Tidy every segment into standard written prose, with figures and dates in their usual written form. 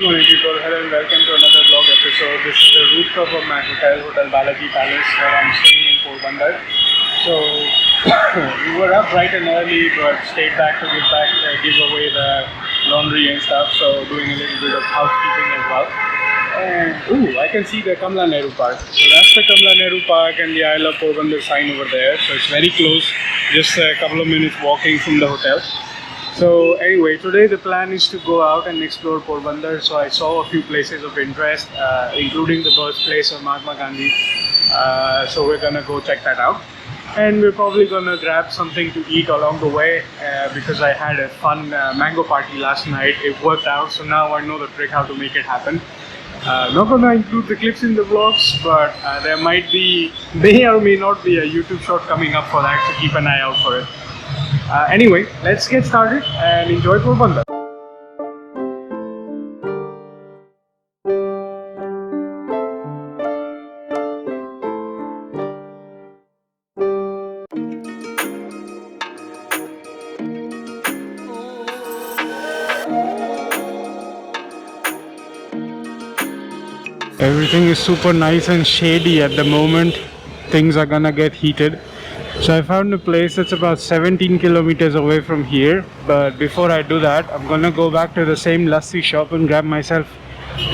Good morning people, hello and welcome to another vlog episode. This is the rooftop of my hotel, Hotel Balaji Palace, where I'm staying in Porbandar. So we were up bright and early, but stayed back to give away the laundry and stuff. So doing a little bit of housekeeping as well. And I can see the Kamla Nehru Park. So that's the Kamla Nehru Park and the I Love Porbandar sign over there. So it's very close, just a couple of minutes walking from the hotel. So anyway, today the plan is to go out and explore Porbandar. So I saw a few places of interest, including the birthplace of Mahatma Gandhi. So we're gonna go check that out. And we're probably gonna grab something to eat along the way because I had a fun mango party last night. It worked out, so now I know the trick how to make it happen. Not gonna include the clips in the vlogs, but there may or may not be a YouTube short coming up for that, so keep an eye out for it. Anyway, let's get started and enjoy Porbandar. Everything is super nice and shady at the moment. Things are gonna get heated. So I found a place that's about 17 kilometers away from here. But before I do that, I'm gonna go back to the same lassi shop and grab myself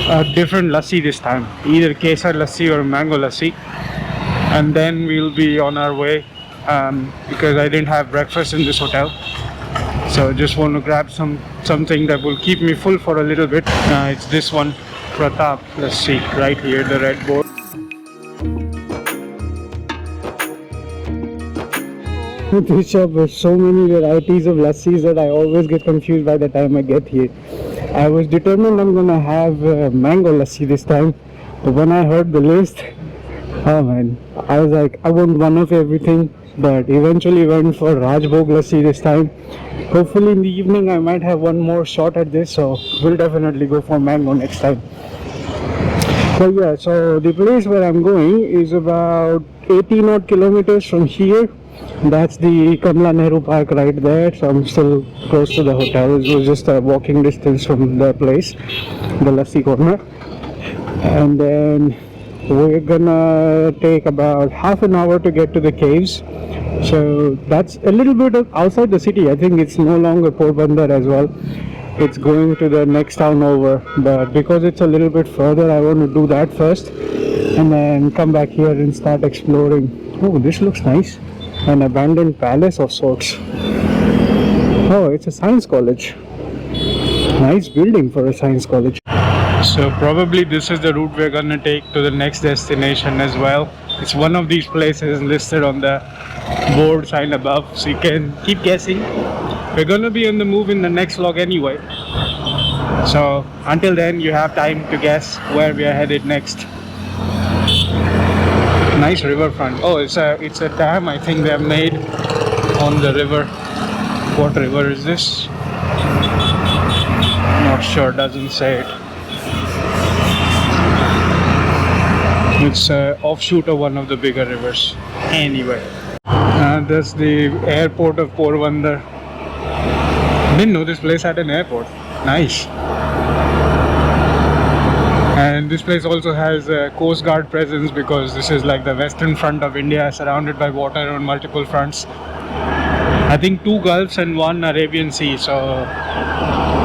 a different lassi this time. Either Kesar lassi or mango lassi. And then we'll be on our way because I didn't have breakfast in this hotel. So just want to grab something that will keep me full for a little bit. It's this one. Pratap lassi right here, the red board. This shop has so many varieties of lassis that I always get confused by the time I get here. I was determined I'm gonna have mango lassi this time, but when I heard the list, oh man, I was like, I want one of everything, but eventually went for rajbhog lassi this time. Hopefully in the evening I might have one more shot at this, so we'll definitely go for mango next time. But yeah, so the place where I'm going is about 18 odd kilometers from here. That's the Kamla Nehru Park right there, so I'm still close to the hotel. It was just a walking distance from the place, the lassi corner. And then we're gonna take about half an hour to get to the caves. So that's a little bit of outside the city. I think it's no longer Porbandar as well. It's going to the next town over, but because it's a little bit further, I want to do that first and then come back here and start exploring. Oh, this looks nice. An abandoned palace of sorts. Oh, it's a science college. Nice building for a science college. So probably this is the route we're gonna take to the next destination as well. It's one of these places listed on the board sign above, so you can keep guessing. We're gonna be on the move in the next vlog anyway, so until then you have time to guess where we are headed next. Nice riverfront. Oh, it's a dam I think they have made on the river. What river is this? Not sure, doesn't say it. It's an offshoot of one of the bigger rivers. Anyway, that's the airport of Porbandar. Didn't know this place had an airport. Nice. And this place also has a Coast Guard presence because this is like the western front of India, surrounded by water on multiple fronts. I think 2 Gulfs and 1 Arabian Sea. So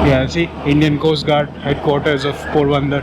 yeah, see, Indian Coast Guard headquarters of Porbandar.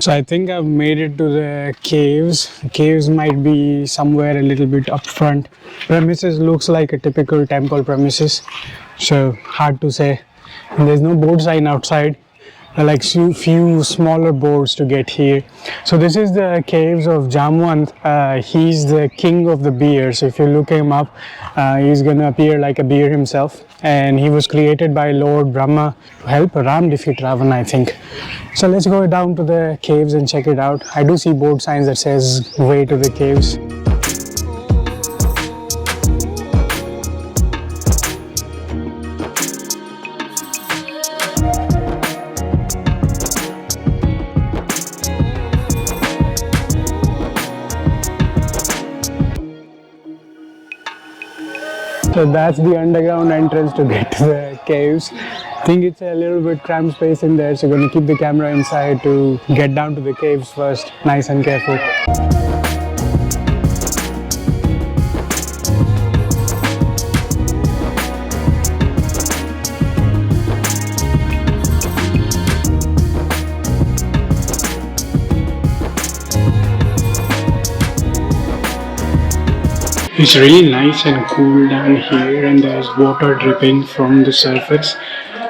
So I think I've made it to the caves. Caves might be somewhere a little bit up front. Premises looks like a typical temple premises, so hard to say. And there's no board sign outside. Like few smaller boards to get here. So this is the caves of Jamvant. He's the king of the bear. So if you look him up, he's gonna appear like a bear himself. And he was created by Lord Brahma to help Ram defeat Ravan, I think. So let's go down to the caves and check it out. I do see board signs that says way to the caves. So that's the underground entrance to get to the caves. I think it's a little bit cramped space in there, so we're going to keep the camera inside to get down to the caves first, nice and careful. It's really nice and cool down here, and there's water dripping from the surface,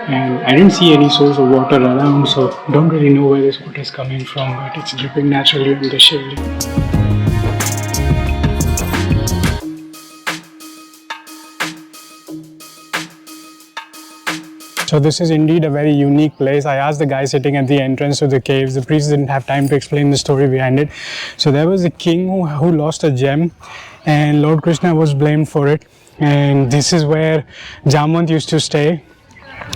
and I didn't see any source of water around, so don't really know where this water is coming from, but it's dripping naturally on the shivling. So this is indeed a very unique place. I asked the guy sitting at the entrance to the caves. The priest didn't have time to explain the story behind it. So there was a king who lost a gem, and Lord Krishna was blamed for it. And this is where Jamvant used to stay.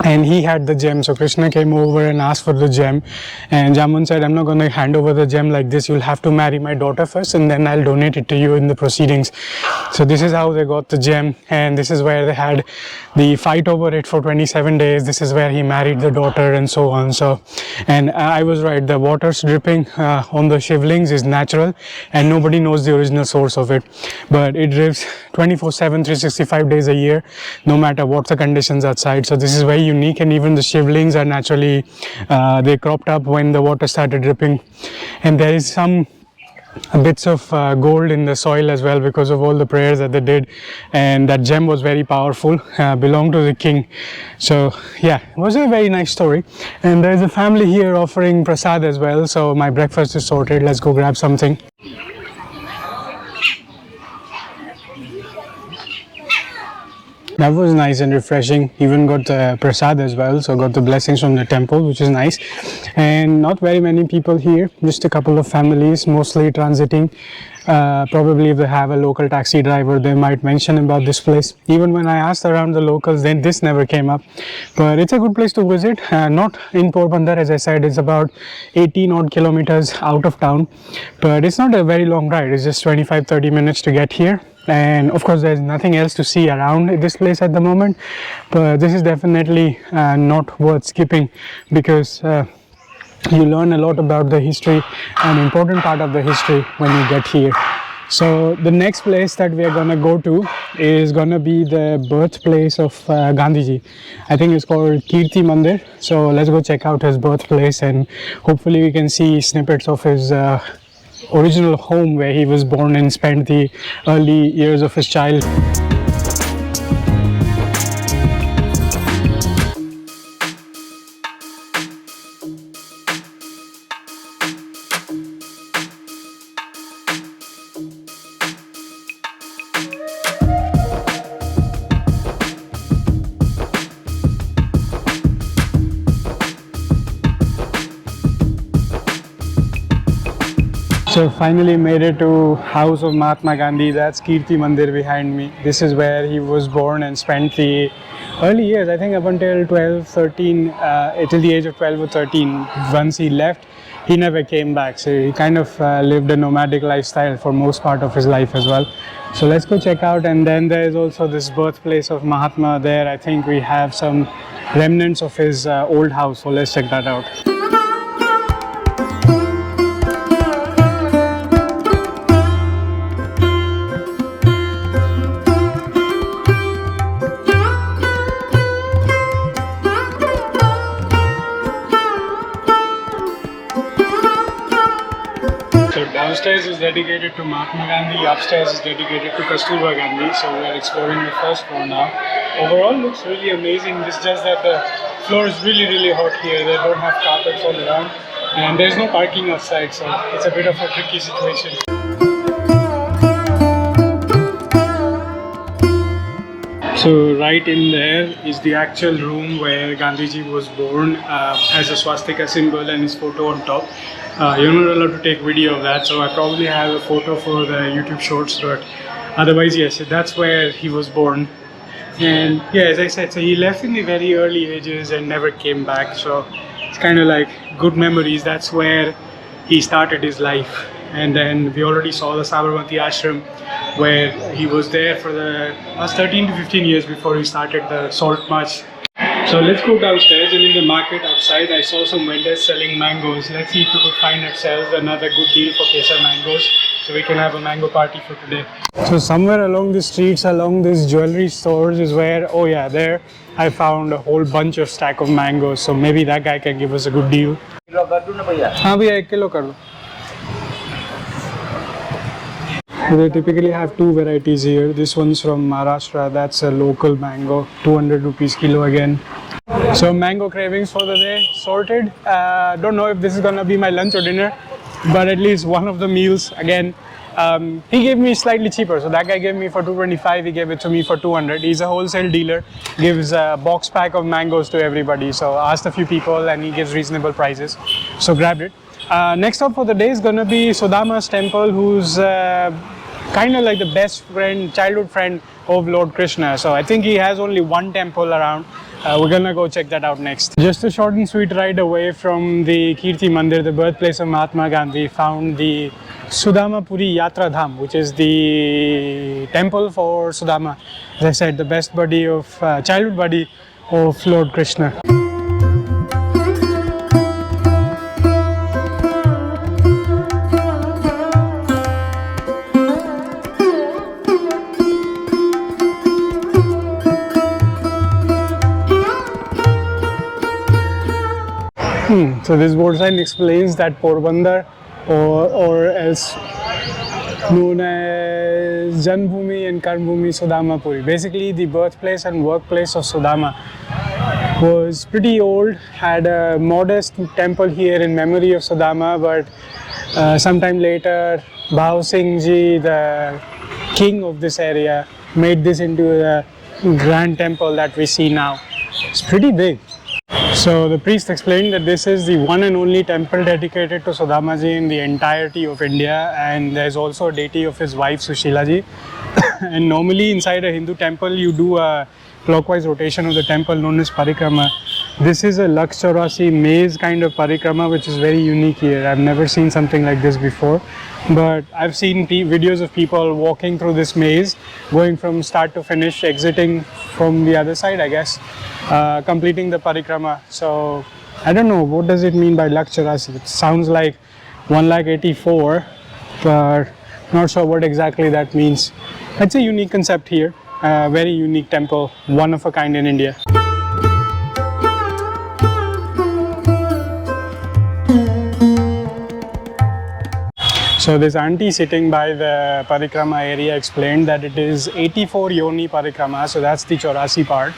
And he had the gem, so Krishna came over and asked for the gem, and Jamvan said, I'm not going to hand over the gem like this, you'll have to marry my daughter first and then I'll donate it to you in the proceedings. So this is how they got the gem, and this is where they had the fight over it for 27 days. This is where he married the daughter and so on. So, and I was right, the water's dripping on the shivlings is natural, and nobody knows the original source of it, but it drips 24/7 365 days a year, no matter what the conditions outside. So this is very unique, and even the shivlings are naturally they cropped up when the water started dripping, and there is some bits of gold in the soil as well because of all the prayers that they did, and that gem was very powerful, belonged to the king. So yeah, it was a very nice story. And there's a family here offering prasad as well, so my breakfast is sorted. Let's go grab something. That was nice and refreshing. Even got the prasad as well, so got the blessings from the temple, which is nice. And not very many people here, just a couple of families, mostly transiting. Probably if they have a local taxi driver, they might mention about this place. Even when I asked around the locals, then this never came up. But it's a good place to visit. Not in Porbandar, as I said, it's about 18 odd kilometers out of town, but it's not a very long ride. It's just 25-30 minutes to get here. And of course there's nothing else to see around this place at the moment, but this is definitely not worth skipping, because you learn a lot about the history, an important part of the history when you get here. So the next place that we are gonna go to is gonna be the birthplace of Gandhiji. I think it's called Kirti Mandir. So let's go check out his birthplace, and hopefully we can see snippets of his original home where he was born and spent the early years of his childhood. So finally made it to house of Mahatma Gandhi. That's Kirti Mandir behind me. This is where he was born and spent the early years, I think up until 12, 13, till the age of 12 or 13. Once he left, he never came back. So he kind of lived a nomadic lifestyle for most part of his life as well. So let's go check out. And then there is also this birthplace of Mahatma there. I think we have some remnants of his old house. So let's check that out. downstairs is dedicated to Mahatma Gandhi, upstairs is dedicated to Kasturba Gandhi. So we are exploring the first floor now. Overall looks really amazing. It's just that the floor is really hot here. They don't have carpets all around and there's no parking outside, so it's a bit of a tricky situation. So right in there is the actual room where Gandhiji was born, has a swastika symbol and his photo on top. You're not allowed to take video of that, so I probably have a photo for the YouTube shorts, but otherwise yes, that's where he was born. And yeah, as I said, so he left in the very early ages and never came back, so it's kind of like good memories. That's where he started his life. And then we already saw the Jamvanti ashram where he was there for the last 13 to 15 years before he started the salt march. So let's go downstairs, and in the market outside I saw some vendors selling mangoes. Let's see if we could find ourselves another good deal for Kesar mangoes so we can have a mango party for today. So somewhere along the streets, along these jewelry stores is where, oh yeah, there I found a whole bunch of stack of mangoes. So maybe that guy can give us a good deal. हाँ भैया 1 kilo कर दो. They typically have two varieties here. This one's from Maharashtra, that's a local mango, 200 rupees kilo again. So mango cravings for the day sorted. Don't know if this is gonna be my lunch or dinner, but at least one of the meals again. He gave me slightly cheaper, so that guy gave me for 225, he gave it to me for 200. He's a wholesale dealer, gives a box pack of mangoes to everybody. So I asked a few people and he gives reasonable prices, so grabbed it. Next stop for the day is gonna be Sudama's temple, who's kind of like the best friend, childhood friend of Lord Krishna. So I think he has only one temple around. We're gonna go check that out next. Just a short and sweet ride away from the Kirti Mandir, the birthplace of Mahatma Gandhi, found the Sudama Puri Yatra Dham, which is the temple for Sudama. As I said, the best buddy of, childhood buddy of Lord Krishna. So this board sign explains that Porbandar, or else known as Janbhumi and Karmbhumi Sudama Puri, basically the birthplace and workplace of Sudama, was pretty old, had a modest temple here in memory of Sudama, but sometime later Bhav Singh Ji, the king of this area, made this into a grand temple that we see now. It's pretty big. So the priest explained that this is the one and only temple dedicated to Sudamaji in the entirety of India, and there's also a deity of his wife Sushilaji. And normally inside a Hindu temple you do a clockwise rotation of the temple known as parikrama. This is a Laksh Chaurasi maze kind of parikrama, which is very unique here. I've never seen something like this before, but I've seen videos of people walking through this maze, going from start to finish, exiting from the other side, I guess, completing the parikrama. So I don't know, what does it mean by Laksh Chaurasi? It sounds like 184, but not sure what exactly that means. It's a unique concept here, a very unique temple, one of a kind in India. So this auntie sitting by the parikrama area explained that it is 84 yoni parikrama, so that's the Chaurasi part.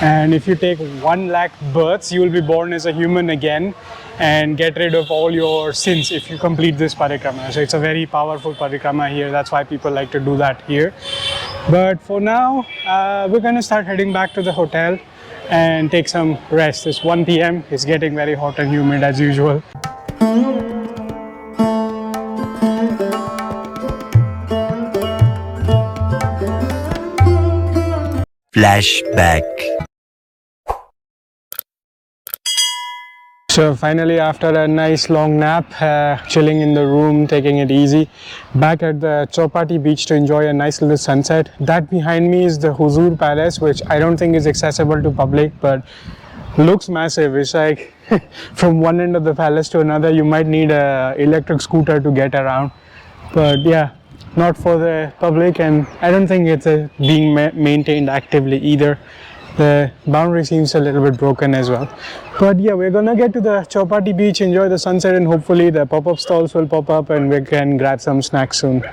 And if you take 1 lakh births, you will be born as a human again and get rid of all your sins if you complete this parikrama. So it's a very powerful parikrama here, that's why people like to do that here. But for now, we're going to start heading back to the hotel and take some rest. It's 1 p.m, it's getting very hot and humid as usual. Flashback. So finally, after a nice long nap, chilling in the room, taking it easy, back at the Chowpatty beach to enjoy a nice little sunset. That behind me is the Huzur Palace, which I don't think is accessible to public, but looks massive. It's like from one end of the palace to another, you might need an electric scooter to get around. But yeah, not for the public, and I don't think it's being maintained actively either. The boundary seems a little bit broken as well. But yeah, we're gonna get to the Chowpatty beach, enjoy the sunset, and hopefully the pop-up stalls will pop up and we can grab some snacks soon.